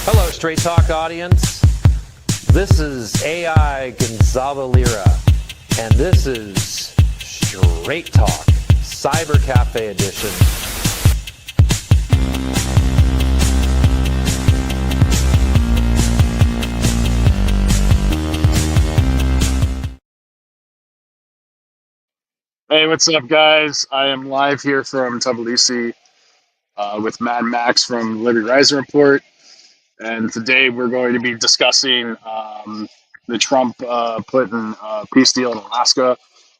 Hello, Straight Talk audience. This is AI Gonzalo Lira, and this is Straight Talk, Cyber Cafe Edition. Hey, what's up, guys? I am live here from Tbilisi with Mad Max from Liberty Rising Report, and today we're going to be discussing the Trump-Putin peace deal in Alaska,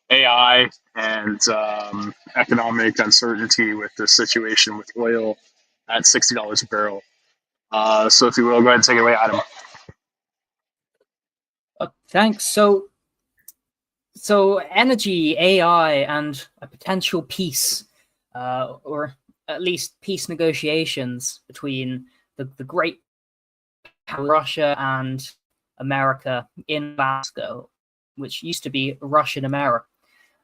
AI, and economic uncertainty with the situation with oil at $60 a barrel. So if you will, go ahead and take it away, Adam. Thanks. So energy, AI, and a potential peace, or at least peace negotiations between the great Russia and America in Alaska, which used to be Russian America.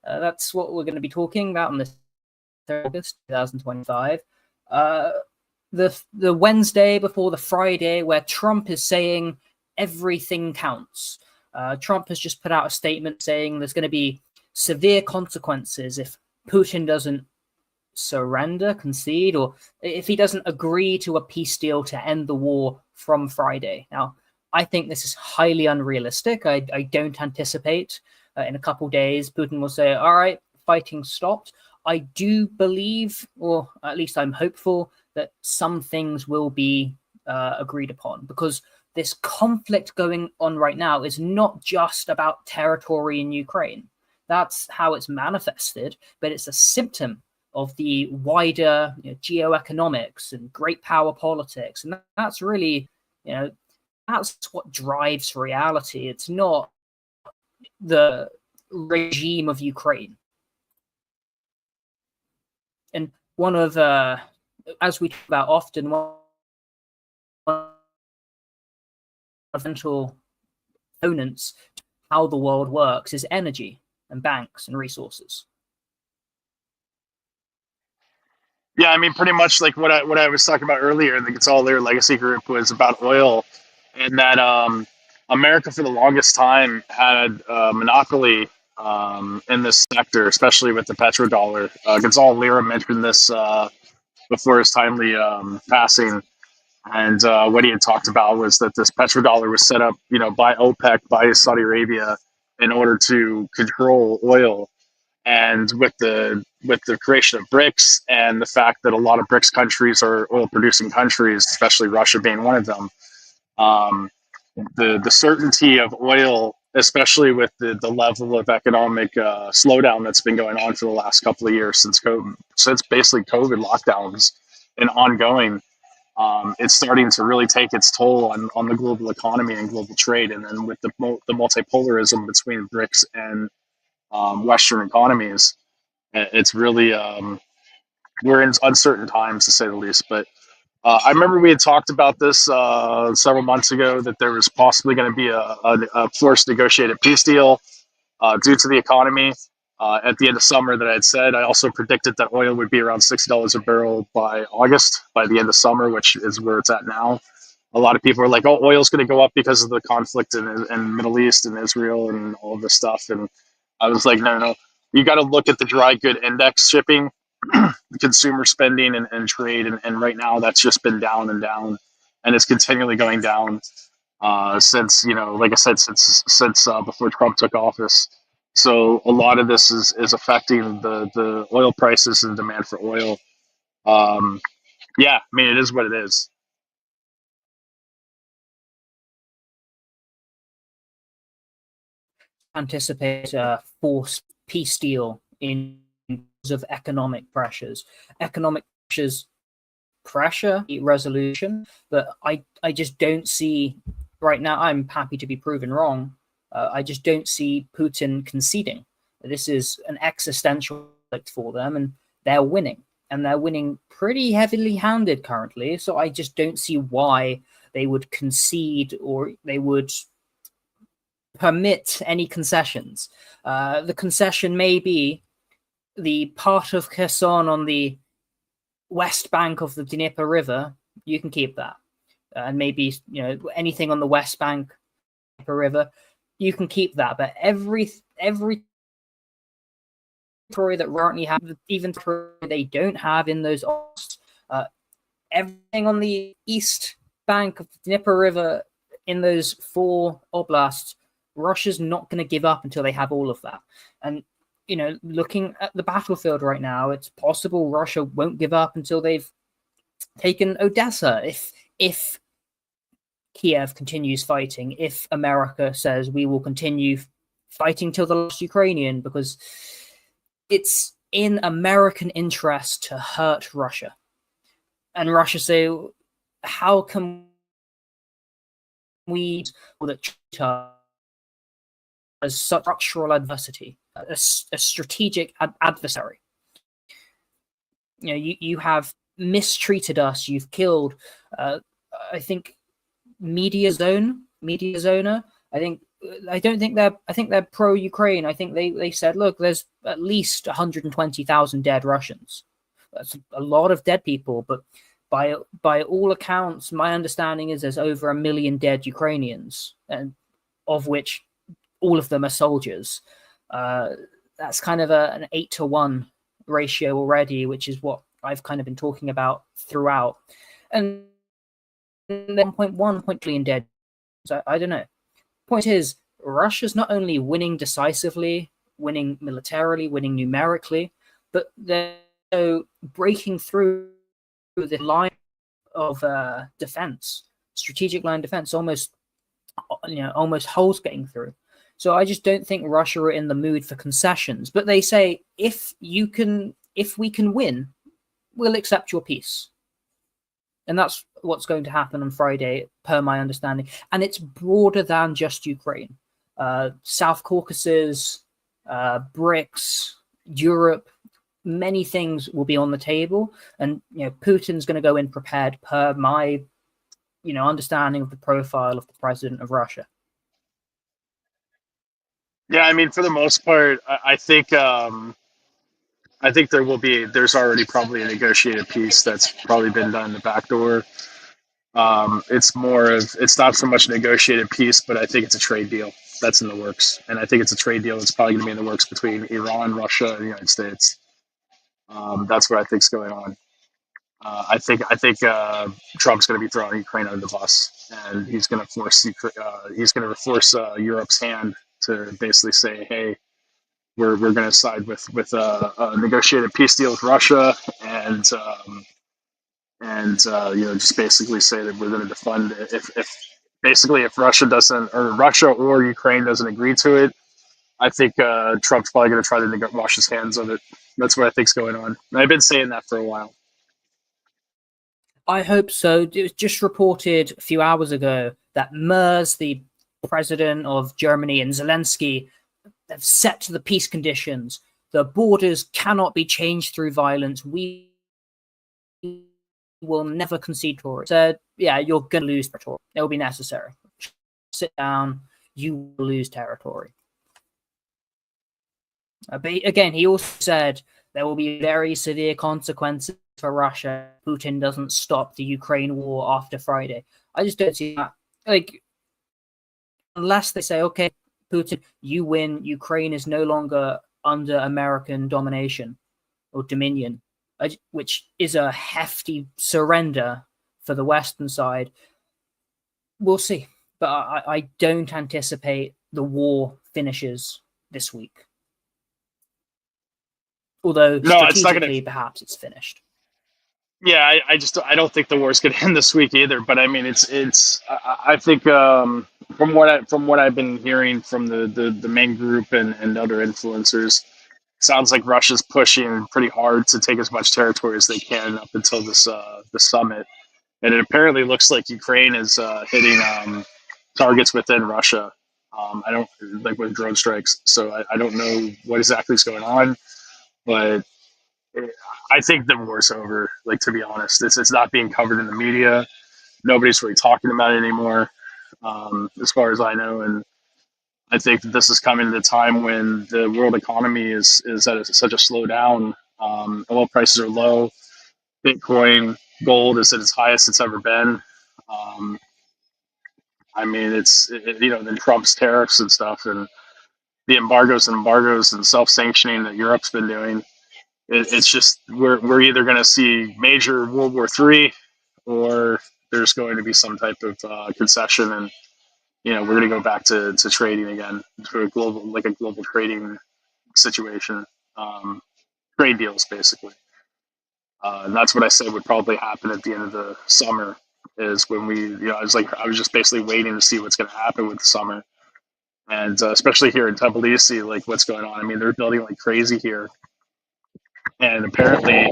That's what we're going to be talking about on this August 2025. The Wednesday before the Friday, where Trump is saying everything counts. Trump has just put out a statement saying there's going to be severe consequences if Putin doesn't surrender, concede, or if he doesn't agree to a peace deal to end the war from Friday. Now, I think this is highly unrealistic. I don't anticipate in a couple days Putin will say, all right, fighting stopped. I do believe, or at least I'm hopeful, that some things will be agreed upon, because this conflict going on right now is not just about territory in Ukraine. That's how it's manifested, but it's a symptom of the wider geoeconomics and great power politics. And that's really, that's what drives reality. It's not the regime of Ukraine. And one of, as we talk about often, one fundamental components to how the world works is energy and banks and resources. Yeah, I mean, pretty much like what I was talking about earlier. The Consolidated Legacy Group was about oil, and that America for the longest time had a monopoly in this sector, especially with the petrodollar. Gonzalo Lira mentioned this before his timely passing. And what he had talked about was that this petrodollar was set up, by OPEC, by Saudi Arabia, in order to control oil. And with the creation of BRICS and the fact that a lot of BRICS countries are oil-producing countries, especially Russia being one of them, the certainty of oil, especially with the level of economic slowdown that's been going on for the last couple of years since basically COVID lockdowns and ongoing. It's starting to really take its toll on the global economy and global trade. And then with the multipolarism between BRICS and Western economies, it's really, we're in uncertain times, to say the least. But I remember we had talked about this several months ago, that there was possibly going to be a forced negotiated peace deal due to the economy. At the end of summer, that I had said, I also predicted that oil would be around $60 a barrel by August, by the end of summer, which is where it's at now. A lot of people are like, "Oh, oil's going to go up because of the conflict in the Middle East and Israel and all of this stuff." And I was like, no. You got to look at the dry good index shipping, consumer spending, and trade. And right now, that's just been down and down, and it's continually going down since, like I said, since before Trump took office. So a lot of this is affecting the oil prices and demand for oil. Yeah, I mean, it is what it is. Anticipate a forced peace deal in terms of economic pressures. Economic pressure, resolution, but I just don't see right now. I'm happy to be proven wrong. I just don't see Putin conceding. This is an existential conflict for them, and they're winning. And they're winning pretty heavily handed currently. So I just don't see why they would concede or they would permit any concessions. The concession may be the part of Kherson on the west bank of the Dnieper River, you can keep that. And maybe, anything on the west bank of the river, you can keep that. But every territory that currently have, even they don't have in those everything on the east bank of the Dnieper River in those 4 oblasts, Russia's not going to give up until they have all of that. And looking at the battlefield right now, it's possible Russia won't give up until they've taken Odessa. If Kiev continues fighting, if America says we will continue fighting till the last Ukrainian, because it's in American interest to hurt Russia. And Russia say, how can we that as such structural adversity, a strategic adversary? You have mistreated us. You've killed. I think Mediazona. I think they're pro-Ukraine. I think they said, look, there's at least 120,000 dead Russians. That's a lot of dead people, but by all accounts, my understanding is there's over 1 million dead Ukrainians, and of which all of them are soldiers. That's kind of an 8-to-1 ratio already, which is what I've kind of been talking about throughout. And 1.1 million dead. So I don't know. Point is, Russia's not only winning decisively, winning militarily, winning numerically, but they're breaking through the line of defense, strategic line defense, almost holes getting through. So I just don't think Russia are in the mood for concessions. But they say, if we can win, we'll accept your peace. And that's what's going to happen on Friday, per my understanding. And it's broader than just Ukraine. South Caucasus, BRICS, Europe, many things will be on the table. And Putin's going to go in prepared, per my understanding of the profile of the president of Russia. Yeah, I mean, for the most part, I think there's already probably a negotiated peace that's probably been done in the back door. It's not so much a negotiated peace, but I think it's a trade deal that's in the works. And I think it's a trade deal that's probably going to be in the works between Iran, Russia, and the United States. That's what I think's going on. I think Trump's going to be throwing Ukraine under the bus, and he's going to force Europe's hand to basically say, "Hey, we're going to side with a negotiated peace deal with Russia, and just basically say that we're going to defund it. If Russia or Ukraine doesn't agree to it, I think Trump's probably going to try to wash his hands of it. That's what I think's going on. And I've been saying that for a while. I hope so. It was just reported a few hours ago that Merz, the president of Germany, and Zelensky have set to the peace conditions. The borders cannot be changed through violence. We will never concede territory. Said, yeah, you're going to lose territory. It will be necessary. Sit down. You will lose territory. But again, he also said there will be very severe consequences for Russia if Putin doesn't stop the Ukraine war after Friday. I just don't see that. Unless they say, okay, Putin, you win, Ukraine is no longer under American domination or dominion, which is a hefty surrender for the Western side. We'll see. But I don't anticipate the war finishes this week. Although strategically, perhaps it's finished. Yeah, I don't think the war's going to end this week either. But I mean, I think from what I've been hearing from the main group and other influencers, sounds like Russia's pushing pretty hard to take as much territory as they can up until this the summit, and it apparently looks like Ukraine is hitting targets within Russia. I don't like with drone strikes, so I don't know what exactly is going on, but I think the war's over. Like, to be honest, it's not being covered in the media. Nobody's really talking about it anymore, as far as I know. And I think that this is coming at a time when the world economy is at such a slowdown. Oil prices are low. Bitcoin, gold is at its highest it's ever been. I mean, then Trump's tariffs and stuff, and the embargoes and self-sanctioning that Europe's been doing. It's just we're either going to see major World War III, or there's going to be some type of concession, and we're going to go back to trading again, to a global trading situation, trade deals basically. And that's what I said would probably happen at the end of the summer. Is when I was just basically waiting to see what's going to happen with the summer, and especially here in Tbilisi, like what's going on. I mean, they're building like crazy here, and apparently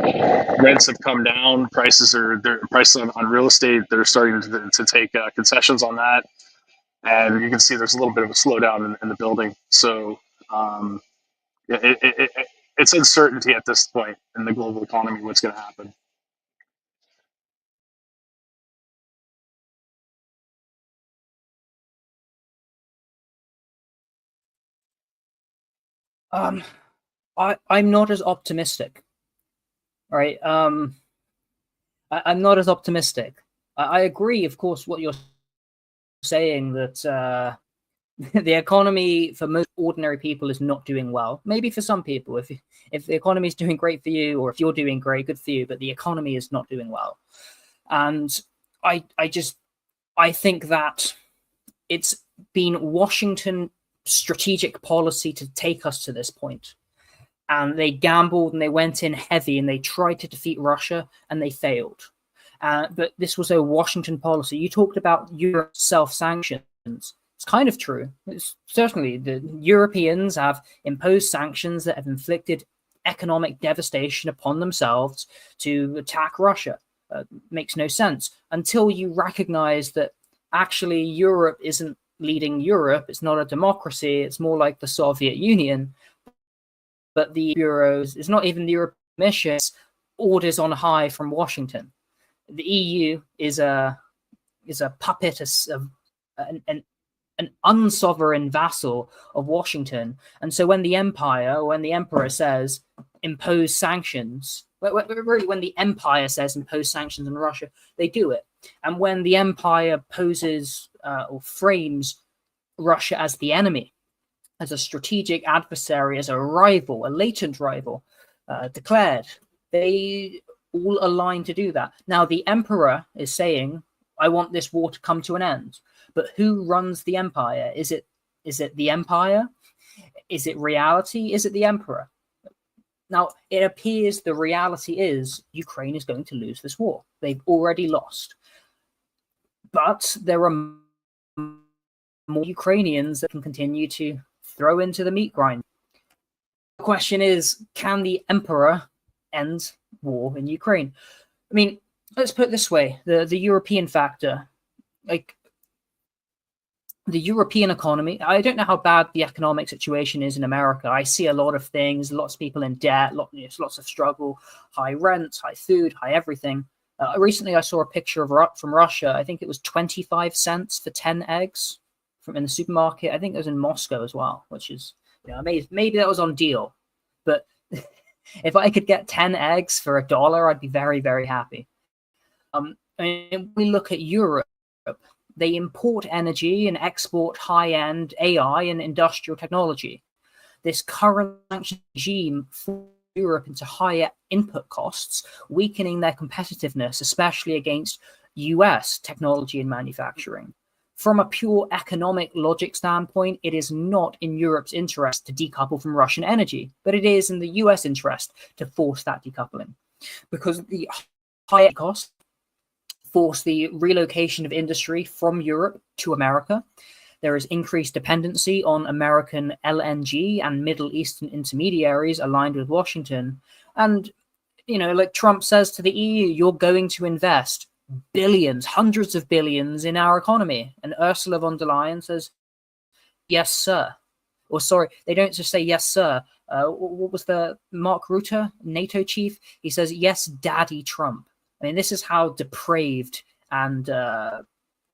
rents have come down. Prices on real estate. They're starting to take concessions on that, and you can see there's a little bit of a slowdown in the building. So it's uncertainty at this point in the global economy. What's going to happen? I'm not as optimistic. Right. I'm not as optimistic. I agree, of course, what you're saying, that the economy for most ordinary people is not doing well. Maybe for some people, if the economy is doing great for you, or if you're doing great, good for you, but the economy is not doing well. And I think that it's been Washington strategic policy to take us to this point. And they gambled and they went in heavy and they tried to defeat Russia and they failed. But this was a Washington policy. You talked about Europe's self-sanctions. It's kind of true. Certainly, the Europeans have imposed sanctions that have inflicted economic devastation upon themselves to attack Russia. Makes no sense until you recognize that actually Europe isn't leading Europe. It's not a democracy. It's more like the Soviet Union. But the bureaus, it's not even the European Commission, it's orders on high from Washington. The EU is a puppet, an unsovereign vassal of Washington. And so when the emperor says impose sanctions, really when the empire says impose sanctions on Russia, they do it. And when the empire poses or frames Russia as the enemy, as a strategic adversary, as a rival, a latent rival, declared, they all align to do that. Now, the emperor is saying, I want this war to come to an end. But who runs the empire? Is it the empire? Is it reality? Is it the emperor? Now, it appears the reality is Ukraine is going to lose this war. They've already lost. But there are more Ukrainians that can continue to throw into the meat grind. The question is, can the emperor end war in Ukraine? I mean, let's put it this way, the European factor, like the European economy, I don't know how bad the economic situation is in America. I see a lot of things, lots of people in debt, lots of struggle, high rents, high food, high everything. Recently, I saw a picture from Russia. I think it was 25 cents for 10 eggs from in the supermarket. I think it was in Moscow as well, which is amazing. Maybe that was on deal, but if I could get 10 eggs for $1, I'd be very, very happy. And we look at Europe. They import energy and export high-end AI and industrial technology. This current sanction regime forced Europe into higher input costs, weakening their competitiveness, especially against US technology and manufacturing. From a pure economic logic standpoint, it is not in Europe's interest to decouple from Russian energy, but it is in the US interest to force that decoupling, because the higher costs force the relocation of industry from Europe to America. There is increased dependency on American LNG and Middle Eastern intermediaries aligned with Washington. And, like Trump says to the EU, you're going to invest billions, hundreds of billions in our economy. And Ursula von der Leyen says, yes, sir. Or sorry, they don't just say, yes, sir. What was the Mark Rutte, NATO chief? He says, yes, Daddy Trump. I mean, this is how depraved and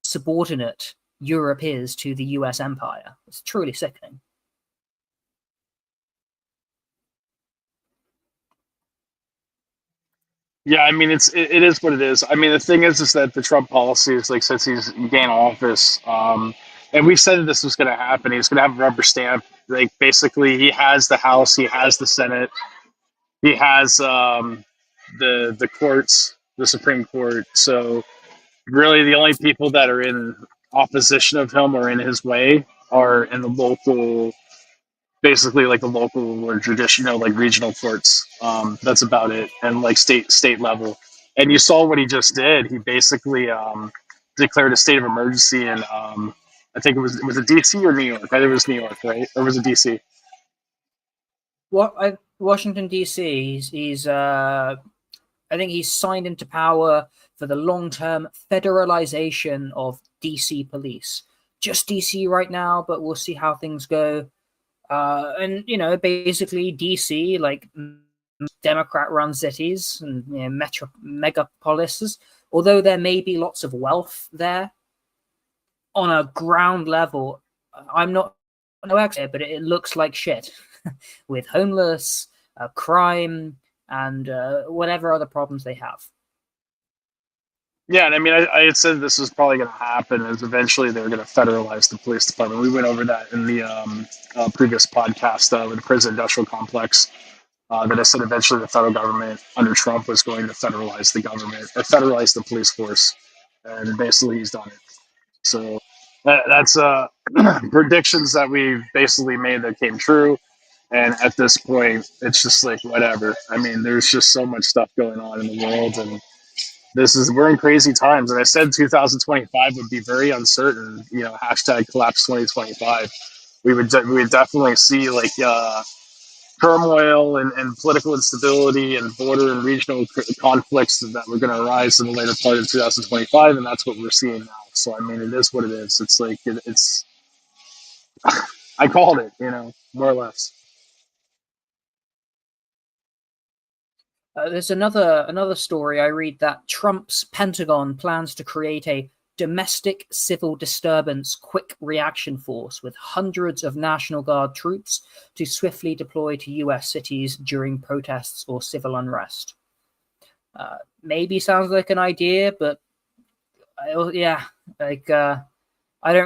subordinate Europe is to the US empire. It's truly sickening. Yeah, I mean it is what it is. I mean the thing is that the Trump policy is like since he's gained office, and we said that this was going to happen. He's going to have a rubber stamp. Like basically, he has the House, he has the Senate, he has the courts, the Supreme Court. So really, the only people that are in opposition of him or in his way are in the local, basically like the local or traditional, like regional courts. That's about it, and like state level. And you saw what he just did. He basically declared a state of emergency, and I think it was it DC or New York. I think it was New York, right? Or was it DC? Washington D.C. He's I think he's signed into power for the long-term federalization of DC police. Just DC right now, but we'll see how things go. And basically DC, like Democrat-run cities and megapolises, although there may be lots of wealth there, on a ground level, I'm not no expert, but it looks like shit, with homeless, crime, and whatever other problems they have. Yeah, and I mean, I had said this was probably going to happen, is eventually they're going to federalize the police department. We went over that in the previous podcast with the prison industrial complex. That I said eventually the federal government under Trump was going to federalize the government or federalize the police force, and basically he's done it. So that's predictions that we basically made that came true. And at this point, it's just like whatever. I mean, there's just so much stuff going on in the world, and we're in crazy times. And I said 2025 would be very uncertain. Hashtag collapse 2025. We would definitely see like turmoil and political instability and border and regional conflicts that were going to arise in the later part of 2025, and that's what we're seeing now. So I mean, it is what it is. It's like it's. I called it, more or less. There's another story I read that Trump's Pentagon plans to create a domestic civil disturbance quick reaction force with hundreds of National Guard troops to swiftly deploy to US cities during protests or civil unrest. Maybe sounds like an idea, but I don't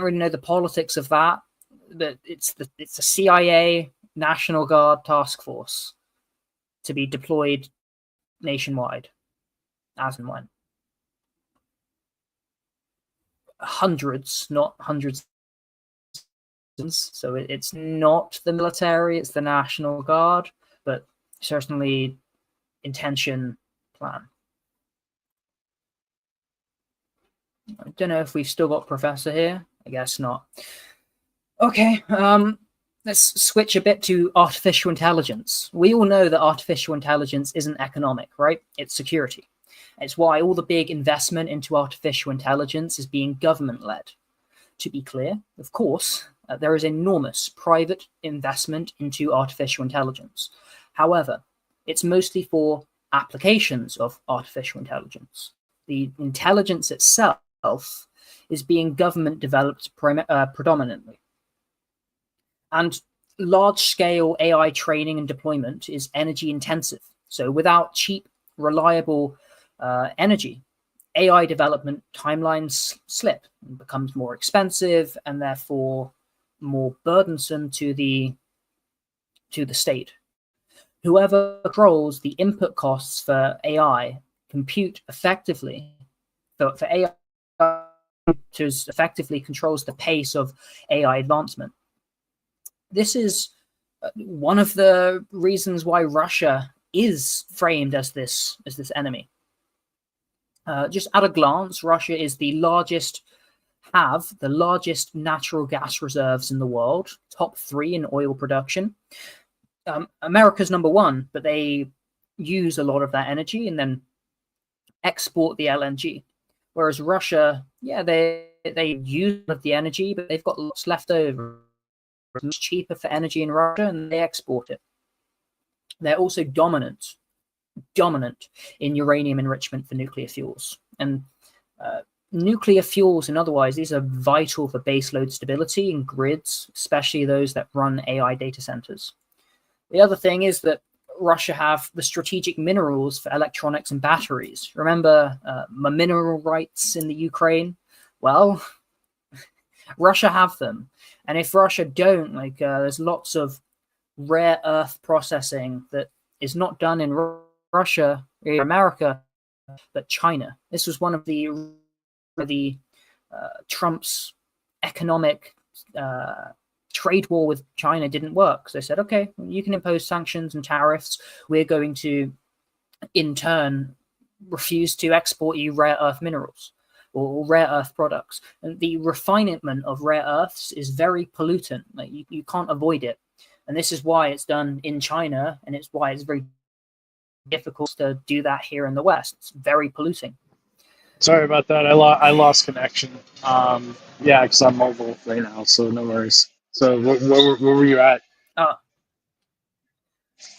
really know the politics of that. But it's a CIA National Guard task force to be deployed nationwide, as and when. Hundreds, not hundreds. So it's not the military, it's the National Guard, but certainly intention, plan. I don't know if we've still got Professor here. I guess not. Okay, let's switch a bit to artificial intelligence. We all know that artificial intelligence isn't economic, right? It's security. It's why all the big investment into artificial intelligence is being government-led. To be clear, of course, there is enormous private investment into artificial intelligence. However, it's mostly for applications of artificial intelligence. The intelligence itself is being government-developed predominantly. And large-scale AI training and deployment is energy-intensive. So without cheap, reliable energy, AI development timelines slip and becomes more expensive and therefore more burdensome to the state. Whoever controls the input costs for AI compute effectively, for AI to effectively controls the pace of AI advancement. This is one of the reasons why Russia is framed as this enemy. Just at a glance, Russia is the largest natural gas reserves in the world, top 3 in oil production. America's number 1, but they use a lot of that energy and then export the LNG. Whereas Russia, they use of the energy, but they've got lots left over. It's cheaper for energy in Russia, and they export it. They're also dominant in uranium enrichment for nuclear fuels. And nuclear fuels and otherwise, these are vital for baseload stability in grids, especially those that run AI data centers. The other thing is that Russia have the strategic minerals for electronics and batteries. Remember mineral rights in the Ukraine? Well, Russia have them. And if Russia don't, like there's lots of rare earth processing that is not done in Russia or America, but China. This was one of the Trump's economic trade war with China didn't work. So they said, okay, you can impose sanctions and tariffs. We're going to, in turn, refuse to export you rare earth minerals or rare earth products. And the refinement of rare earths is very pollutant. Like you can't avoid it. And this is why it's done in China, and it's why it's very difficult to do that here in the West. It's very polluting. Sorry about that. I lost connection. Yeah, because I'm mobile right now, so no worries. So where were you at?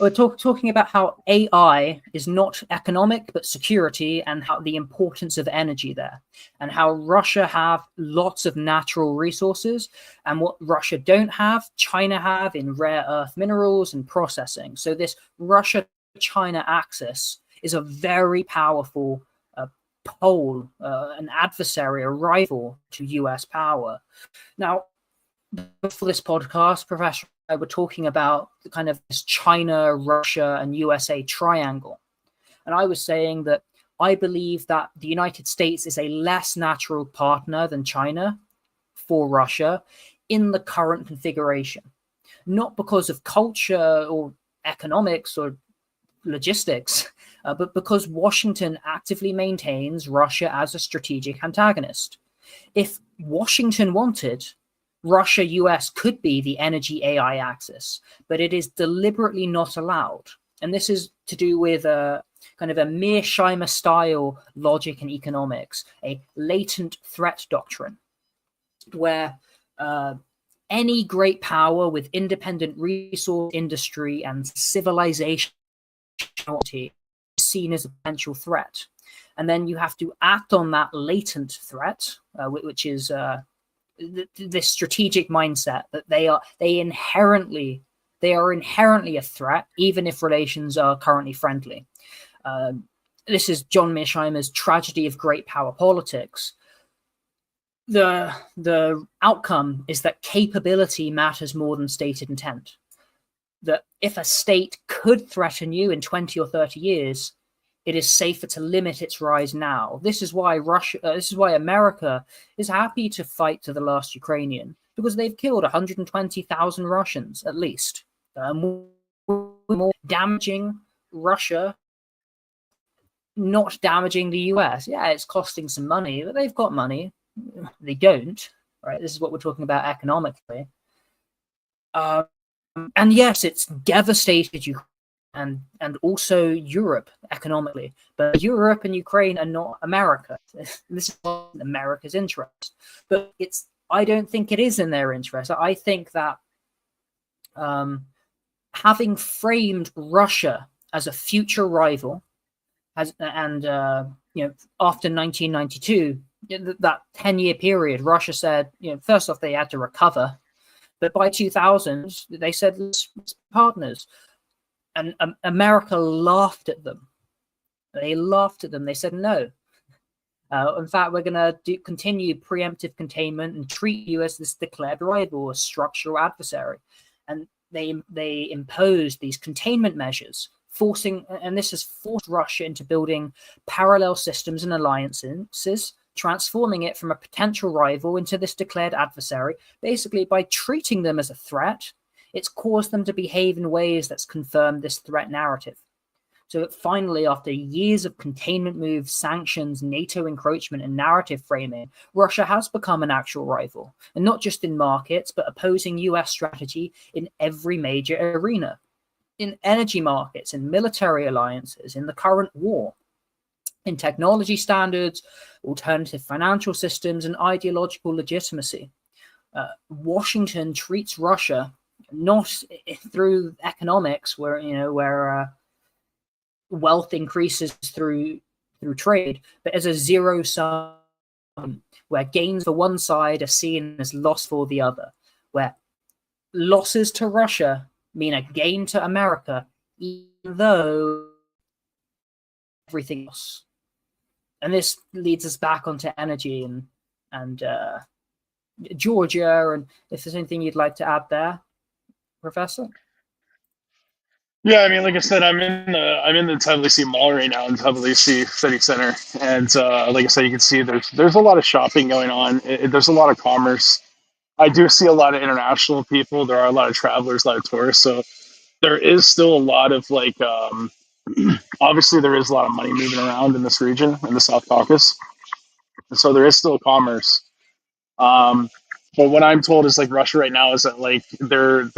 We're talking about how AI is not economic, but security, and how the importance of energy there, and how Russia have lots of natural resources, and what Russia don't have, China have in rare earth minerals and processing. So this Russia-China axis is a very powerful pole, an adversary, a rival to US power. Now, before this podcast, Professor, we're talking about the kind of this China, Russia, and USA triangle. And I was saying that I believe that the United States is a less natural partner than China for Russia in the current configuration. Not because of culture or economics or logistics, but because Washington actively maintains Russia as a strategic antagonist. If Washington wanted, Russia-US could be the energy AI axis, but it is deliberately not allowed. And this is to do with a kind of a Mearsheimer style logic and economics, a latent threat doctrine, where any great power with independent resource industry and civilization is seen as a potential threat. And then you have to act on that latent threat, which is this strategic mindset that they are inherently a threat, even if relations are currently friendly. This is John Mearsheimer's tragedy of great power politics. The outcome is that capability matters more than stated intent. That if a state could threaten you in 20 or 30 years, it is safer to limit its rise now. This is why America is happy to fight to the last Ukrainian, because they've killed 120,000 Russians at least. More damaging Russia, not damaging the US. Yeah, it's costing some money, but they've got money. They don't, right? This is what we're talking about economically. And yes, it's devastated Ukraine and also Europe economically, but Europe and Ukraine are not America. This is not America's interest, but I don't think it is in their interest. I think that having framed Russia as a future rival, after 1992, that 10-year period, Russia said, first off, they had to recover. But by 2000, they said, let's be partners. And America laughed at them. They laughed at them. They said, no. In fact, we're going to continue preemptive containment and treat you as this declared rival, a structural adversary. And they imposed these containment measures, and this has forced Russia into building parallel systems and alliances, transforming it from a potential rival into this declared adversary. Basically, by treating them as a threat, it's caused them to behave in ways that's confirmed this threat narrative. So finally, after years of containment moves, sanctions, NATO encroachment, and narrative framing, Russia has become an actual rival, and not just in markets, but opposing US strategy in every major arena, in energy markets, in military alliances, in the current war, in technology standards, alternative financial systems, and ideological legitimacy. Washington treats Russia not through economics, where wealth increases through trade, but as a zero sum, where gains for one side are seen as loss for the other, where losses to Russia mean a gain to America, even though everything else. And this leads us back onto energy and Georgia. And if there's anything you'd like to add there, Professor? Yeah, I mean, like I said, I'm in the Tbilisi Mall right now in Tbilisi City Center, and like I said, you can see there's a lot of shopping going on. There's a lot of commerce. I do see a lot of international people. There are a lot of travelers, a lot of tourists. So there is still a lot of like, obviously, there is a lot of money moving around in this region, in the South Caucasus. And so there is still commerce. Um, but what I'm told is like Russia right now is that like their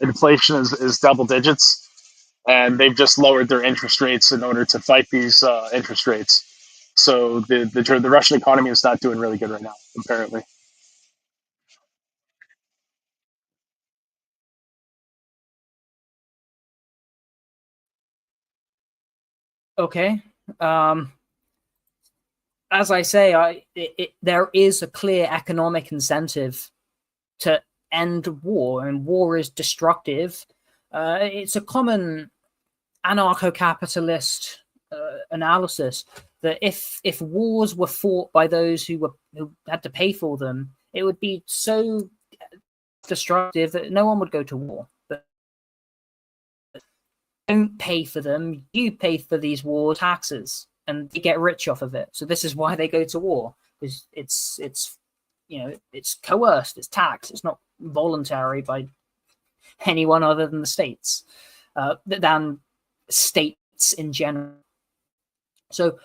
inflation is double digits, and they've just lowered their interest rates in order to fight these interest rates. So the Russian economy is not doing really good right now, apparently. Okay. As I say, there is a clear economic incentive to end war, and war is destructive. It's a common anarcho-capitalist analysis that if wars were fought by those who had to pay for them, it would be so destructive that no one would go to war. But don't pay for them. You pay for these war taxes, and you get rich off of it. So this is why they go to war, because it's it's coerced, it's taxed, it's not voluntary by anyone other than the states, than states in general. So,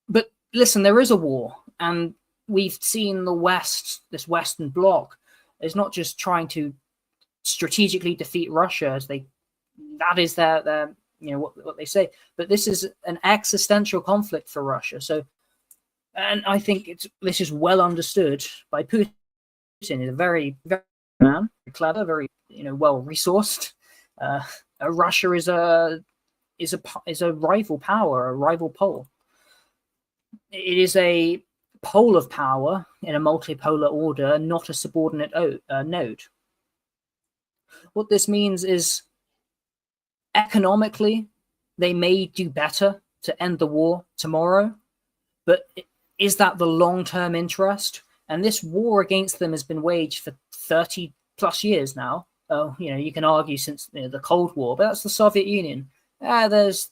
but listen, there is a war, and we've seen the West, this Western bloc, is not just trying to strategically defeat Russia, as that is their what they say, but this is an existential conflict for Russia. So, and I think this is well understood by Putin. He's a very, very man, clever, very well resourced. Russia is a rival power, a rival pole. It is a pole of power in a multipolar order, not a subordinate node. What this means is, economically, they may do better to end the war tomorrow, but is that the long-term interest? And this war against them has been waged for 30 plus years now. Oh, you can argue since the Cold War, but that's the Soviet Union. There's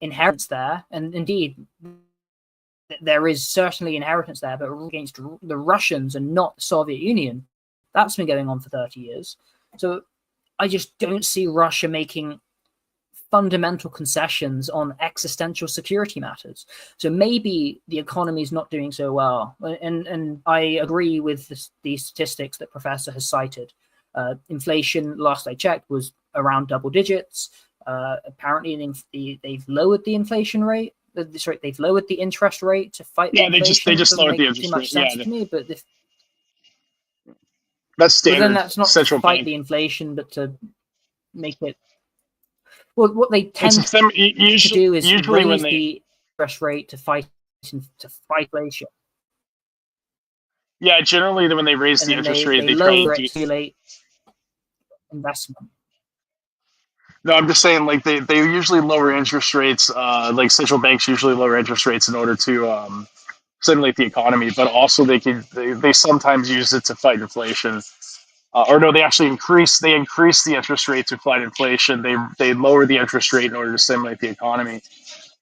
inheritance there, and indeed there is certainly inheritance there, but against the Russians and not the Soviet Union. That's been going on for 30 years. So I just don't see Russia making fundamental concessions on existential security matters. So maybe the economy is not doing so well. And I agree with the statistics that Professor has cited. Inflation, last I checked, was around double digits. Apparently, they've lowered the inflation rate. Sorry, they've lowered the interest rate to fight. Yeah, inflation. they just lowered the interest rate. Yeah, to me, but that's standard. But then that's not central to fight bank. the inflation, but to make it. Well, what they tend to do is raise the interest rate to fight inflation. Yeah, generally when they raise the interest rate, they try to stimulate investment. No, I'm just saying, like they usually lower interest rates. Like central banks usually lower interest rates in order to stimulate the economy, but also they sometimes use it to fight inflation. Or no, they actually increase the interest rate to fight inflation. They lower the interest rate in order to stimulate the economy.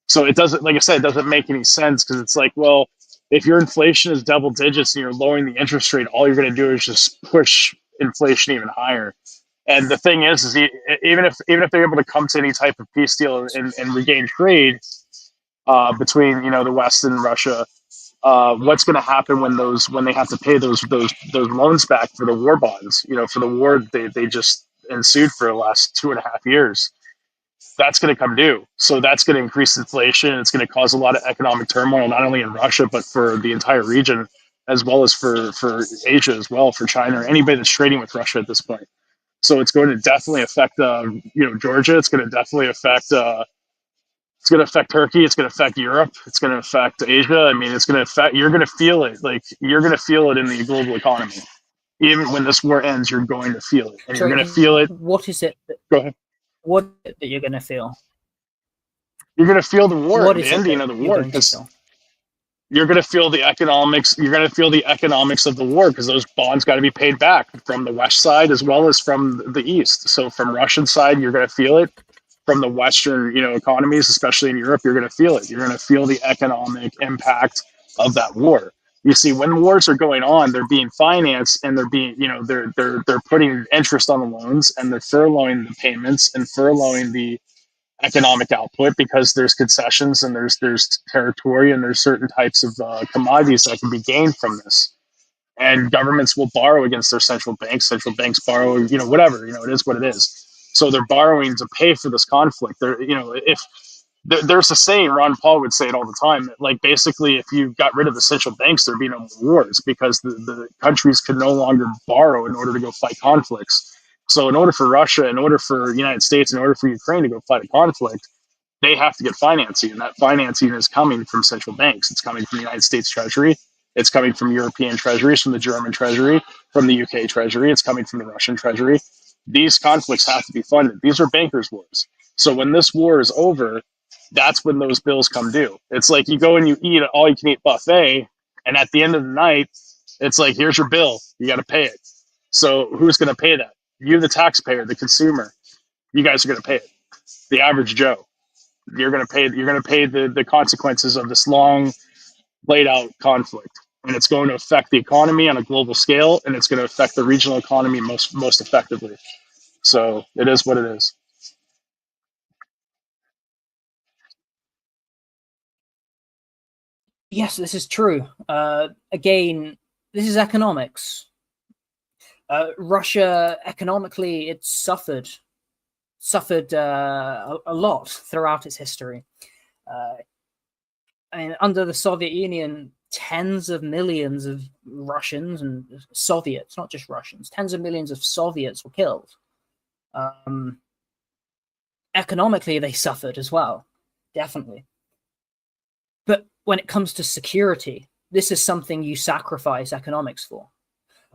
So it doesn't, like I said, it doesn't make any sense, because it's like, well, if your inflation is double digits and you're lowering the interest rate, all you're going to do is just push inflation even higher. And the thing is even if they're able to come to any type of peace deal and regain trade between the West and Russia, what's going to happen when they have to pay those loans back for the war bonds? For the war they just ensued for the last 2.5 years. That's going to come due. So that's going to increase inflation. It's going to cause a lot of economic turmoil, not only in Russia, but for the entire region, as well as for Asia as well, for China, or anybody that's trading with Russia at this point. So it's going to definitely affect, Georgia. It's going to definitely affect, it's going to affect Turkey. It's going to affect Europe. It's going to affect Asia. I mean, it's going to affect, you're going to feel it. Like, you're going to feel it in the global economy. Even when this war ends, you're going to feel it, and you're Sorry, going to feel it. what is it? Go ahead. What is it that you're going to feel? You're going to feel the war, What the is it ending that of the you're war, going to because feel? you're going to feel the economics. You're going to feel the economics of the war because those bonds got to be paid back from the west side as well as from the east. So from Russian side, you're going to feel it. From the Western, economies, especially in Europe, you're going to feel it. You're going to feel the economic impact of that war. You see, when wars are going on, they're being financed, and they're being, they're putting interest on the loans, and they're furloughing the payments and furloughing the economic output because there's concessions, and there's territory, and there's certain types of commodities that can be gained from this. And governments will borrow against their central banks. Central banks borrow, whatever, it is what it is. So they're borrowing to pay for this conflict. If there's a saying, Ron Paul would say it all the time, that like basically if you got rid of the central banks, there'd be no more wars because the countries could no longer borrow in order to go fight conflicts. So in order for Russia, in order for the United States, in order for Ukraine to go fight a conflict, they have to get financing, and that financing is coming from central banks. It's coming from the United States Treasury. It's coming from European treasuries, from the German Treasury, from the UK Treasury. It's coming from the Russian Treasury. These conflicts have to be funded. These are bankers' wars. So when this war is over, that's when those bills come due. It's like you go and you eat an all-you-can-eat buffet, and at the end of the night, it's like, here's your bill. You got to pay it. So who's going to pay that? You, the taxpayer, the consumer. You guys are going to pay it. The average Joe. You're going to pay. You're going to pay the consequences of this long, laid out conflict, and it's going to affect the economy on a global scale, and it's going to affect the regional economy most effectively. So it is what it is. Yes, this is true. Again, this is economics. Russia economically, it's suffered a lot throughout its history. Under the Soviet Union, tens of millions of Russians and Soviets, not just Russians, tens of millions of Soviets were killed. Economically, they suffered as well, definitely. But when it comes to security, this is something you sacrifice economics for.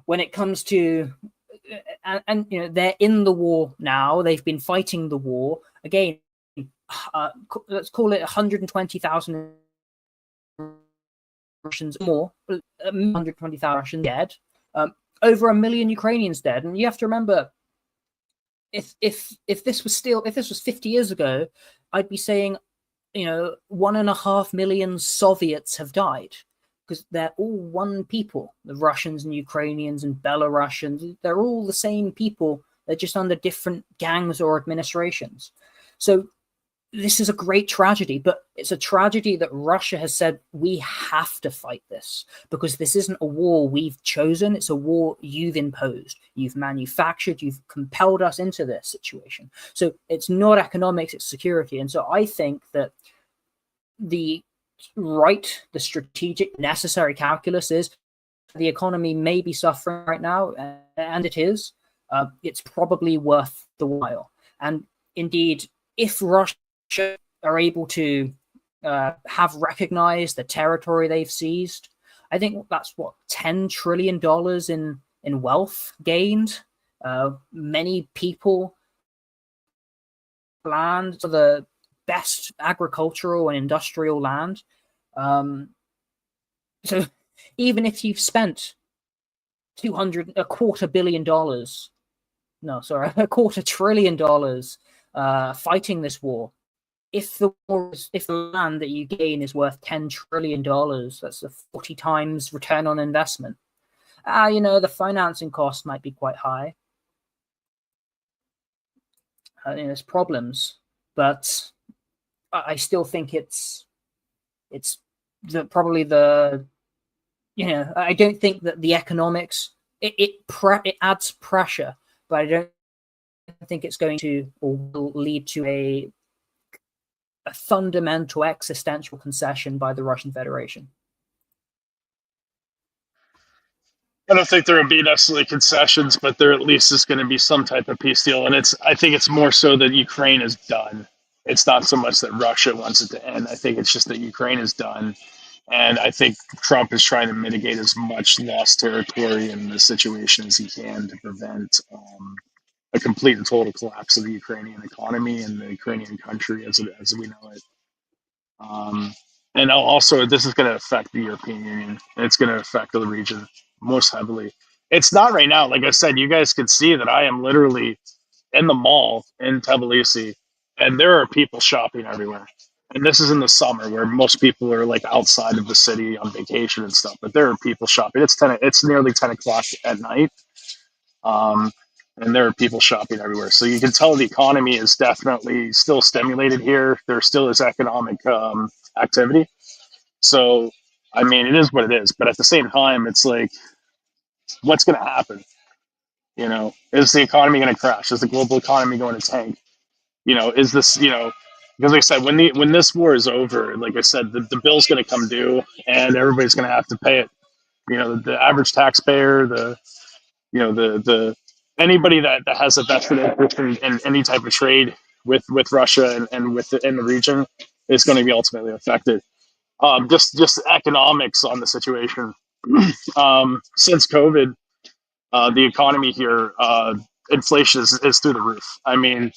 When it comes to, and they're in the war now, they've been fighting the war. Again, let's call it 120,000 Russians more, 120,000 Russians dead, over 1 million Ukrainians dead. And you have to remember, if this was 50 years ago, I'd be saying, 1.5 million Soviets have died because they're all one people. The Russians and Ukrainians and Belarusians, they're all the same people. They're just under different gangs or administrations. So this is a great tragedy, but it's a tragedy that Russia has said, we have to fight this because this isn't a war we've chosen. It's a war you've imposed, you've manufactured, you've compelled us into this situation. So it's not economics, it's security. And so I think that the strategic, necessary calculus is the economy may be suffering right now, and it is. It's probably worth the while. And indeed, if Russia are able to have recognized the territory they've seized, I think that's what, $10 trillion in wealth gained. Many people, land, for the best agricultural and industrial land. So even if you've spent $250 million, $250 billion fighting this war, if the land that you gain is worth $10 trillion, that's a 40 times return on investment. The financing cost might be quite high. There's problems, but I still think it's probably the I don't think that the economics it adds pressure, but I don't think it's going to or will lead to a fundamental existential concession by the Russian Federation. I don't think there would be necessarily concessions, but there at least is going to be some type of peace deal. And I think it's more so that Ukraine is done. It's not so much that Russia wants it to end. I think it's just that Ukraine is done. And I think Trump is trying to mitigate as much lost territory in the situation as he can to prevent a complete and total collapse of the Ukrainian economy and the Ukrainian country as we know it. And also, this is going to affect the European Union, and it's going to affect the region most heavily. It's not right now. Like I said, you guys can see that I am literally in the mall in Tbilisi, and there are people shopping everywhere. And this is in the summer where most people are like outside of the city on vacation and stuff. But there are people shopping. It's nearly 10 o'clock at night, um, and there are people shopping everywhere. So you can tell the economy is definitely still stimulated here. There still is economic activity. So I mean, it is what it is. But at the same time, it's like, what's going to happen? You know, is the economy going to crash? Is the global economy going to tank? You know, is this, you know, because like I said, when this war is over, like I said, the bill's going to come due, and everybody's going to have to pay it. You know, the average taxpayer, the anybody that has a vested interest in any type of trade with Russia and in the region is going to be ultimately affected. Just economics on the situation. Since COVID, the economy here, inflation is through the roof. I mean,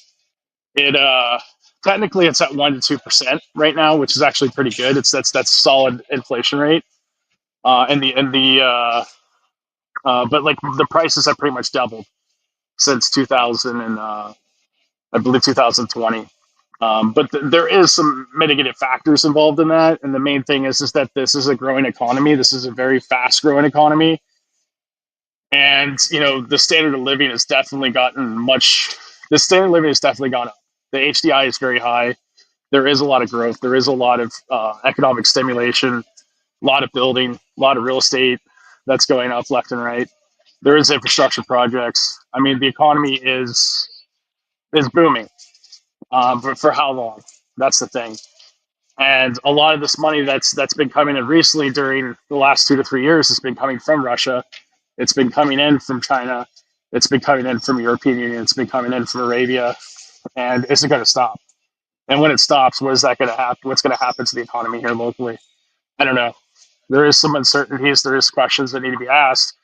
it technically it's at 1 to 2% right now, which is actually pretty good. That's solid inflation rate. But like the prices have pretty much doubled since 2000 and I believe 2020. But there is some mitigative factors involved in that, and the main thing is that this is a growing economy. This is a very fast growing economy, and you know the standard of living has definitely gotten much. The standard of living has definitely gone up. The HDI is very high. There is a lot of growth. There is a lot of economic stimulation, a lot of building, a lot of real estate that's going up left and right. There is infrastructure projects. I mean, the economy is booming. But for how long? That's the thing. And a lot of this money that's been coming in recently during the last 2 to 3 years has been coming from Russia. It's been coming in from China. It's been coming in from European Union. It's been coming in from Arabia, and it's going to stop. And when it stops, what is that going to happen? What's going to happen to the economy here locally? I don't know. There is some uncertainties. There is questions that need to be asked.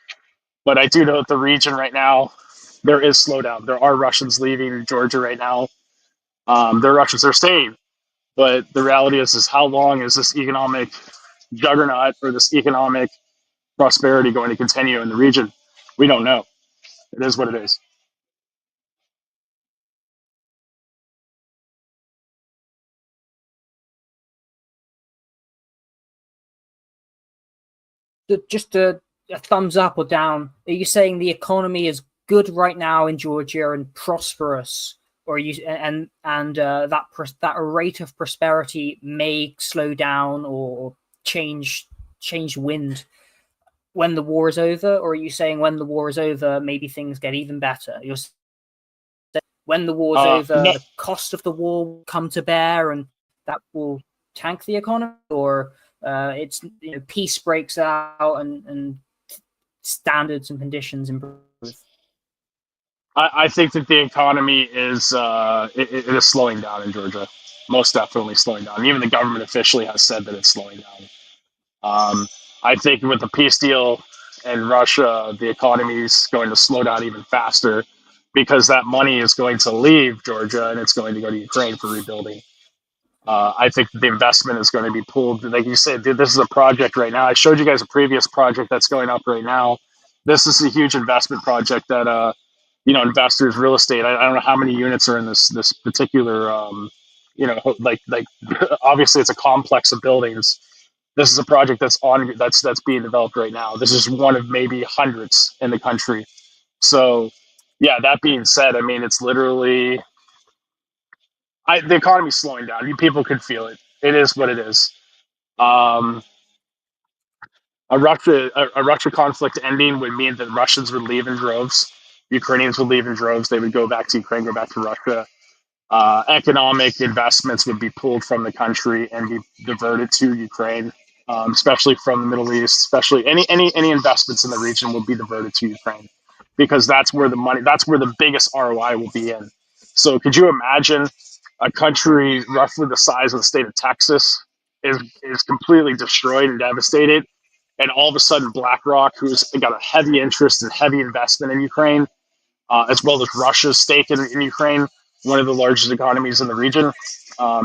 But I do know that the region right now, there is slowdown. There are Russians leaving Georgia right now. There are Russians that are staying. But the reality is how long is this economic juggernaut or this economic prosperity going to continue in the region? We don't know. It is what it is. Just a thumbs up or down. Are you saying the economy is good right now in Georgia and prosperous, or are you that rate of prosperity may slow down or change wind when the war is over? Or are you saying when the war is over, maybe things get even better? You're saying when the war's over, No, the cost of the war will come to bear, and that will tank the economy, or it's peace breaks out and standards and conditions improve. I think that the economy is it is slowing down in Georgia, most definitely slowing down. Even the government officially has said that it's slowing down. I think with the peace deal in Russia, the economy is going to slow down even faster because that money is going to leave Georgia and it's going to go to Ukraine for rebuilding. I think the investment is going to be pulled. Like you said, dude, this is a project right now. I showed you guys a previous project that's going up right now. This is a huge investment project that investors, real estate. I don't know how many units are in this particular like obviously it's a complex of buildings. This is a project that's being developed right now. This is one of maybe hundreds in the country. So yeah, that being said, I mean it's literally the economy's slowing down. You people can feel it. It is what it is. Um, a Russia conflict ending would mean that Russians would leave in droves. Ukrainians would leave in droves. They would go back to Ukraine, go back to Russia. Economic investments would be pulled from the country and be diverted to Ukraine, especially from the Middle East. Especially any investments in the region will be diverted to Ukraine because that's where that's where the biggest ROI will be in. So, could you imagine a country roughly the size of the state of Texas is completely destroyed and devastated. And all of a sudden, BlackRock, who's got a heavy interest and heavy investment in Ukraine, as well as Russia's stake in Ukraine, one of the largest economies in the region,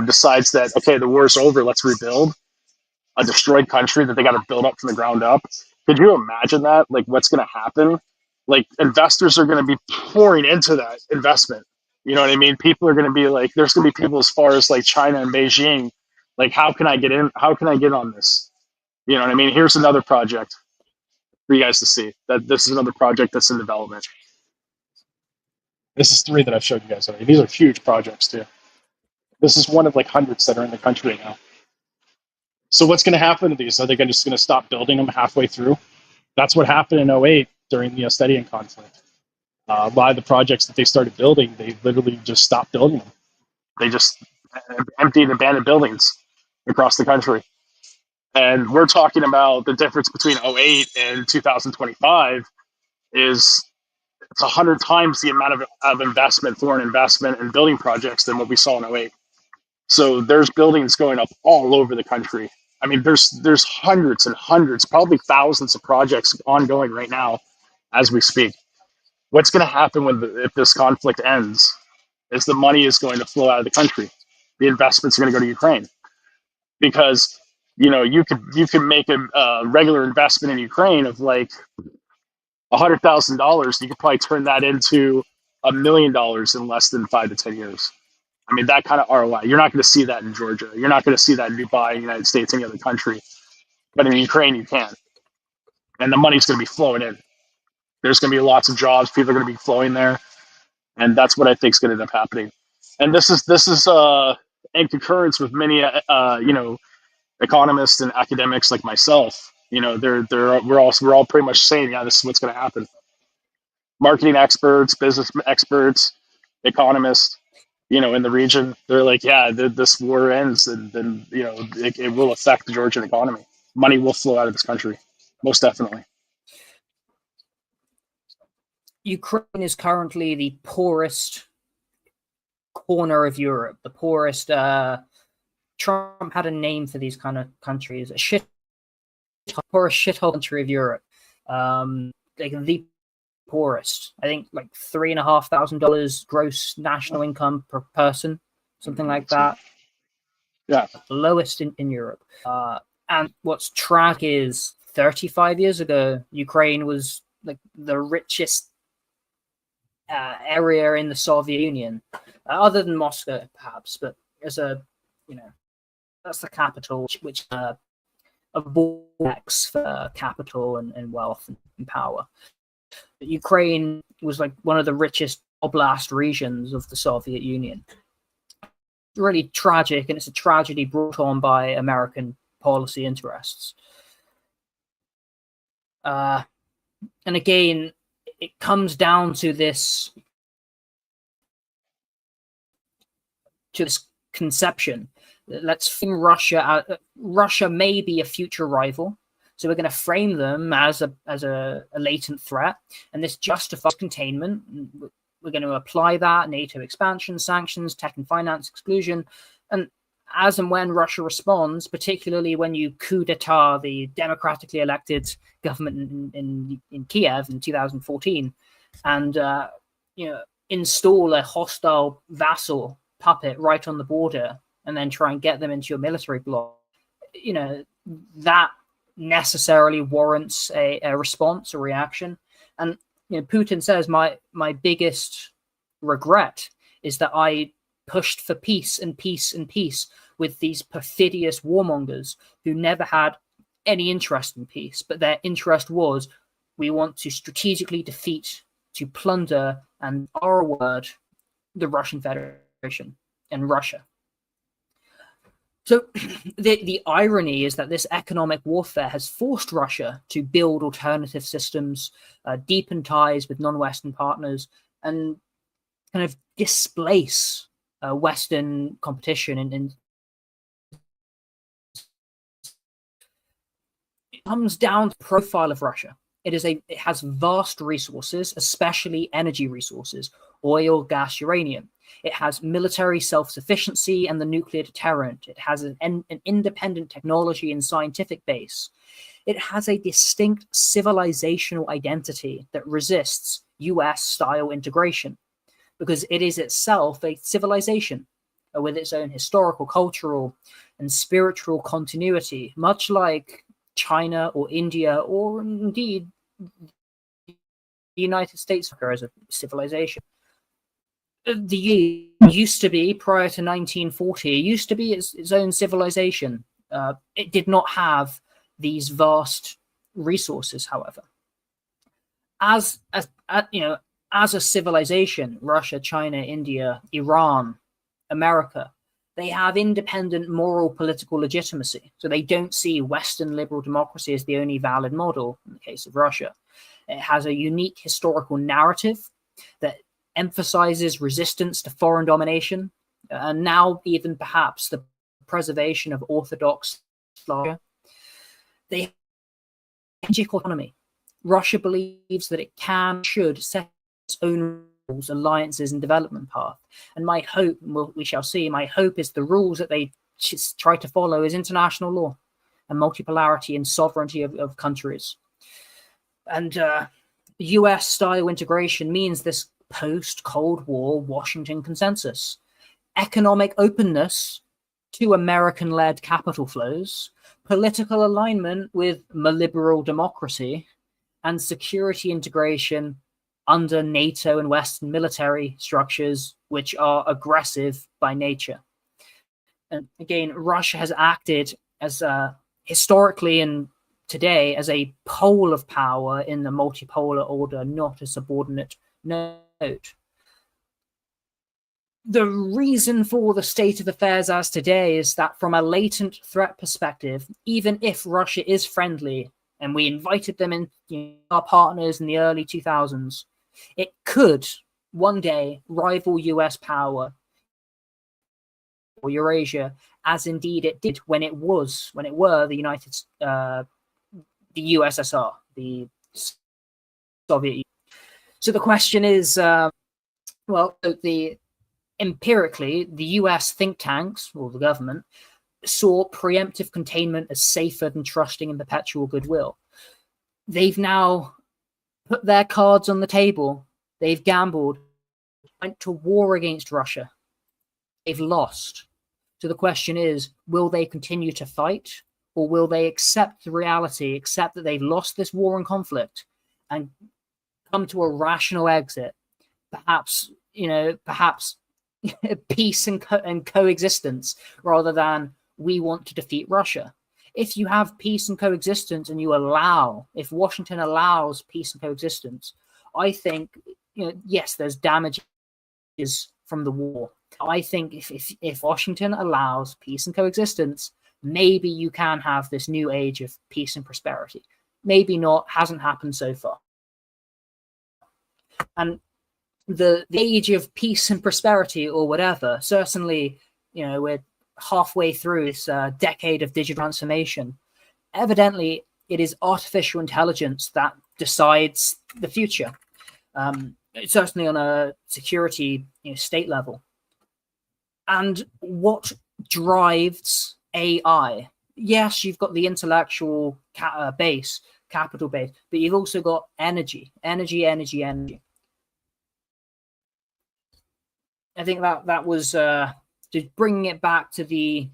decides that, okay, the war's over, let's rebuild a destroyed country that they got to build up from the ground up. Could you imagine that? Like, what's going to happen? Like, investors are going to be pouring into that investment. You know what I mean? People are going to be like, there's going to be people as far as like China and Beijing. Like, how can I get in? How can I get on this? You know what I mean? Here's another project for you guys to see. That this is another project that's in development. This is 3 that I've showed you guys already. These are huge projects too. This is one of like hundreds that are in the country right now. So what's going to happen to these? Are they just going to stop building them halfway through? That's what happened in '08 during the Ossetia conflict. A lot of the projects that they started building, they literally just stopped building them. They just emptied and abandoned buildings across the country. And we're talking about the difference between '08 and 2025 is it's 100 times the amount of investment, foreign investment in building projects than what we saw in '08. So there's buildings going up all over the country. I mean, there's hundreds and hundreds, probably thousands of projects ongoing right now as we speak. What's going to happen if this conflict ends is the money is going to flow out of the country. The investments are going to go to Ukraine because, you could make a regular investment in Ukraine of like $100,000. You could probably turn that into $1 million in less than 5 to 10 years. I mean, that kind of ROI. You're not going to see that in Georgia. You're not going to see that in Dubai, United States, any other country. But in Ukraine, you can. And the money's going to be flowing in. There's going to be lots of jobs. People are going to be flowing there. And that's what I think is going to end up happening. And this is in concurrence with many, economists and academics like myself. We're all pretty much saying, yeah, this is what's going to happen. Marketing experts, business experts, economists, in the region, they're like, yeah, this war ends, and then, it will affect the Georgian economy. Money will flow out of this country, most definitely. Ukraine is currently the poorest corner of Europe, the poorest. Trump had a name for these kind of countries: poorest shithole country of Europe. Like the poorest. I think like $3,500 gross national income per person, something like that. Yeah, the lowest in Europe. And what's tragic is 35 years ago, Ukraine was like the richest area in the Soviet Union, other than Moscow, perhaps. But as that's the capital, which a vortex for capital and wealth and power. But Ukraine was like one of the richest oblast regions of the Soviet Union. Really tragic, and it's a tragedy brought on by American policy interests. And again, it comes down to this conception. Let's frame Russia. Russia may be a future rival, so we're going to frame them as a latent threat, and this justifies containment. We're going to apply that: NATO expansion, sanctions, tech and finance exclusion, and as and when Russia responds, particularly when you coup d'etat the democratically elected government in Kiev in 2014, and install a hostile vassal puppet right on the border, and then try and get them into your military bloc, that necessarily warrants a response, a reaction. And Putin says, my biggest regret is that I pushed for peace and peace and peace with these perfidious warmongers who never had any interest in peace, but their interest was, we want to strategically defeat, to plunder, and our word, the Russian Federation and Russia. So the irony is that this economic warfare has forced Russia to build alternative systems, deepen ties with non-Western partners, and kind of displace Western competition. And it comes down to the profile of Russia. It has vast resources, especially energy resources, oil, gas, uranium. It has military self-sufficiency and the nuclear deterrent. It has an independent technology and scientific base. It has a distinct civilizational identity that resists US-style integration, because it is itself a civilization with its own historical, cultural, and spiritual continuity, much like China or India, or indeed the United States as a civilization. The EU used to be, prior to 1940, used to be its own civilization. It did not have these vast resources, however. As a civilization, Russia, China, India, Iran, America, they have independent moral political legitimacy. So they don't see Western liberal democracy as the only valid model in the case of Russia. It has a unique historical narrative that emphasizes resistance to foreign domination, and now even perhaps the preservation of Orthodox Russia. They have strategic autonomy. Russia believes that it should set its own rules, alliances, and development path. And my hope, we shall see, my hope is the rules that they try to follow is international law and multipolarity and sovereignty of countries. And US-style integration means this post-Cold War Washington consensus. Economic openness to American-led capital flows, political alignment with liberal democracy, and security integration under NATO and Western military structures, which are aggressive by nature. And again, Russia has acted as historically and today as a pole of power in the multipolar order, not a subordinate node. The reason for the state of affairs as today is that from a latent threat perspective, even if Russia is friendly, and we invited them in, our partners in the early 2000s, it could one day rival US power or Eurasia, as indeed it did when it were the USSR, the Soviet Union. So the question is, empirically, the US think tanks, or the government, saw preemptive containment as safer than trusting in perpetual goodwill. They've now put their cards on the table. They've gambled, went to war against Russia. They've lost. So the question is, will they continue to fight, or will they accept the reality, accept that they've lost this war and conflict, and come to a rational exit? Perhaps peace and coexistence, rather than we want to defeat Russia. If you have peace and coexistence, and if Washington allows peace and coexistence, I think, yes, there's damages from the war. I think if Washington allows peace and coexistence, maybe you can have this new age of peace and prosperity. Maybe not, hasn't happened so far. And the age of peace and prosperity, or whatever, certainly, we're halfway through this decade of digital transformation. Evidently, it is artificial intelligence that decides the future, certainly on a security state level. And what drives AI? Yes, you've got the intellectual capital base, but you've also got energy. I think that was just bringing it back to the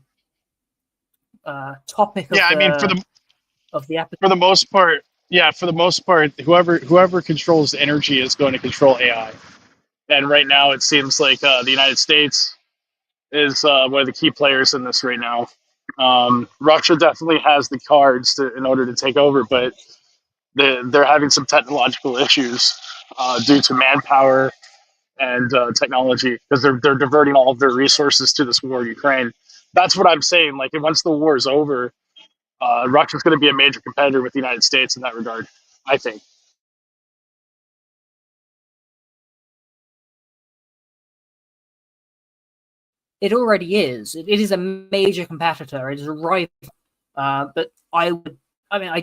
topic of the episode. For the most part, whoever controls energy is going to control AI. And right now, it seems like the United States is one of the key players in this right now. Russia definitely has the cards in order to take over, but they're having some technological issues due to manpower and technology, because they're diverting all of their resources to this war in Ukraine. That's what I'm saying. Like, once the war is over, Russia's going to be a major competitor with the United States in that regard, I think. It already is. It is a major competitor. It is a rival. But I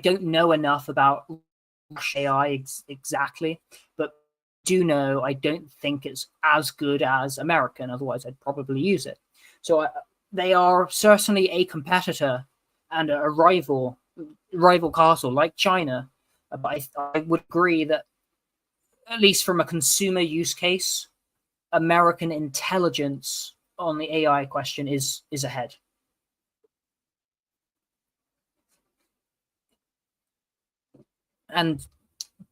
don't know enough about Russia AI exactly, but do know I don't think it's as good as American. Otherwise, I'd probably use it. So they are certainly a competitor and a rival castle like China. But I would agree that, at least from a consumer use case, American intelligence on the AI question is ahead. And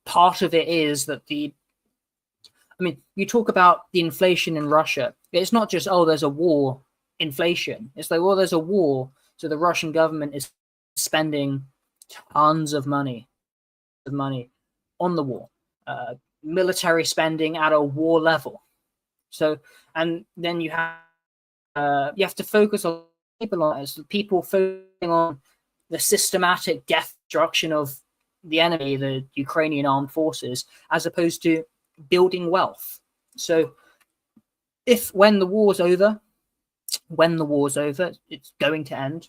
part of it is that you talk about the inflation in Russia. It's not just, oh, there's a war, inflation. It's like, well, there's a war, so the Russian government is spending tons of money on the war, military spending at a war level. So, and then you have to focus on people focusing on the systematic death destruction of the enemy, the Ukrainian armed forces, as opposed to building wealth. So when the war's over, it's going to end,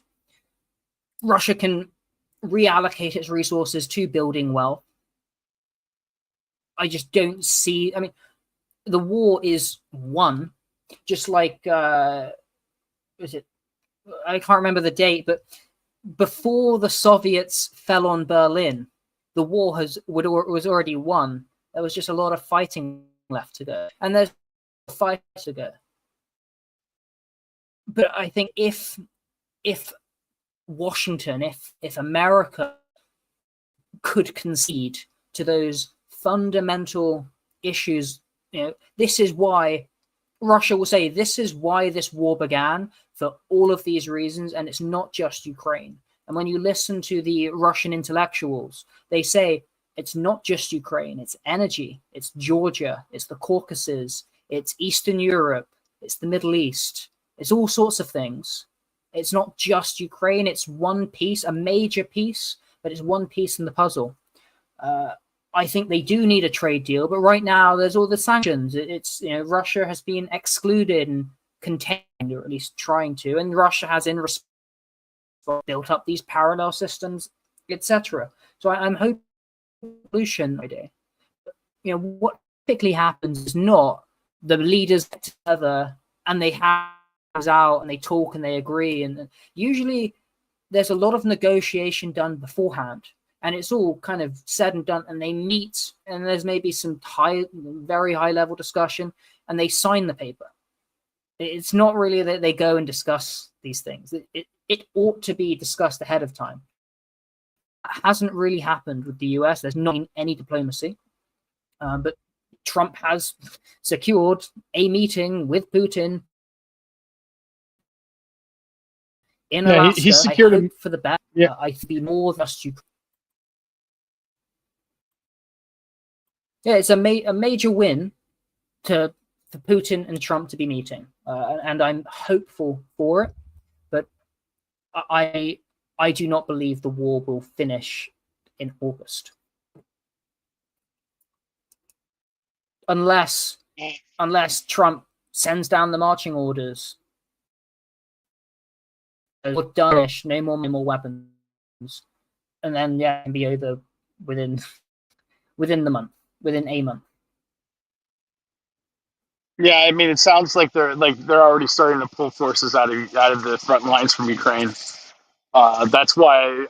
Russia can reallocate its resources to building wealth. I just don't see, the war is won, just like, I can't remember the date, but before the Soviets fell on Berlin, the war was already won. There was just a lot of fighting left to go, and there's a fight to go. But I think if Washington, if America could concede to those fundamental issues, this is why Russia will say this is why this war began, for all of these reasons, and it's not just Ukraine. And when you listen to the Russian intellectuals, they say it's not just Ukraine, it's energy, it's Georgia, it's the Caucasus, it's Eastern Europe, it's the Middle East, it's all sorts of things. It's not just Ukraine, it's one piece, a major piece, but it's one piece in the puzzle. I think they do need a trade deal, but right now there's all the sanctions. Russia has been excluded and contained, or at least trying to, and Russia has in response built up these parallel systems, etc. So I'm hoping solution idea. What typically happens is not the leaders get together and they have out and they talk and they agree, and usually there's a lot of negotiation done beforehand, and it's all kind of said and done, and they meet, and there's maybe some very high level discussion, and they sign the paper. It's not really that they go and discuss these things. It ought to be discussed ahead of time. It hasn't really happened with the US. There's not any diplomacy, but Trump has secured a meeting with Putin in Alaska. He secured I hope for the best. Yeah. I think more just Ukraine. Yeah, it's a major win for Putin and Trump to be meeting, and I'm hopeful for it. But I do not believe the war will finish in August, unless Trump sends down the marching orders. We're done. No more weapons, and then it can be over within a month. Yeah, it sounds like they're already starting to pull forces out of the front lines from Ukraine. That's why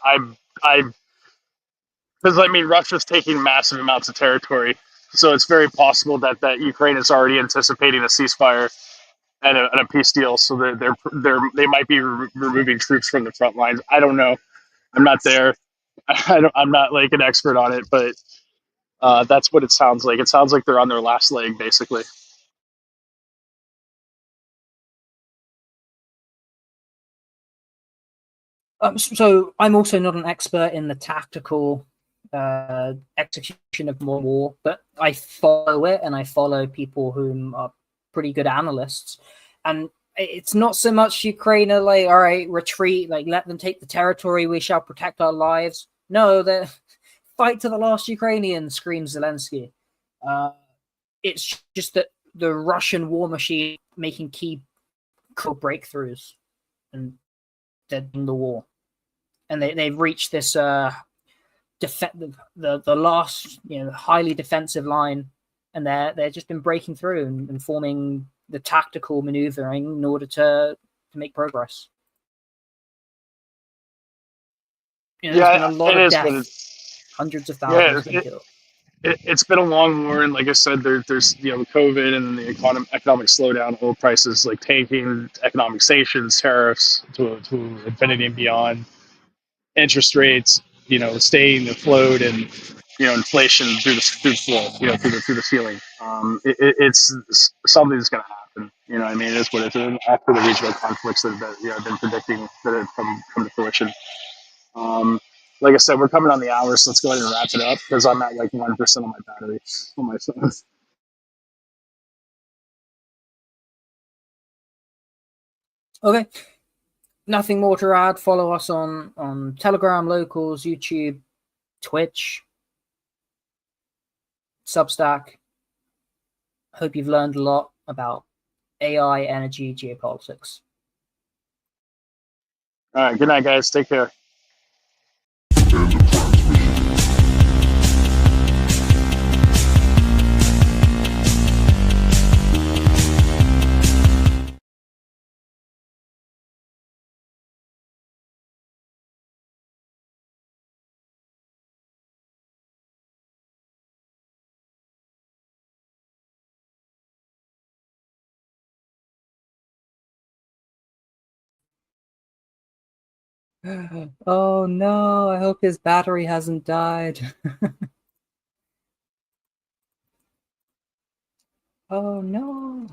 because Russia's taking massive amounts of territory, so it's very possible that Ukraine is already anticipating a ceasefire and a peace deal, so that they might be removing troops from the front lines. I don't know. I'm not there. I'm not like an expert on it, but that's what it sounds like. It sounds like they're on their last leg, basically. So I'm also not an expert in the tactical execution of modern war, but I follow it, and I follow people who are pretty good analysts. And it's not so much Ukraine are like, all right, retreat, like let them take the territory, we shall protect our lives. No, they fight to the last Ukrainian, screams Zelensky. It's just that the Russian war machine making key breakthroughs, and they're in the war. And they've reached this the last highly defensive line and they're just been breaking through and forming the tactical maneuvering in order to make progress. There's been a lot of death, hundreds of thousands been killed. It's been a long war, and like I said, there's COVID and the economic slowdown, oil prices like tanking, economic sanctions, tariffs to infinity and beyond, interest rates, staying afloat, and inflation through the floor, through the ceiling. It's something that's going to happen. I mean, it is what it is. After the regional conflicts that I've been predicting that have come to fruition. Like I said, we're coming on the hour, so let's go ahead and wrap it up because I'm at like 1% on my battery on my phone. Okay. Nothing more to add. Follow us on Telegram, Locals, YouTube, Twitch, Substack. Hope you've learned a lot about AI, energy, geopolitics. All right. Good night, guys. Take care. Oh no, I hope his battery hasn't died. Oh no.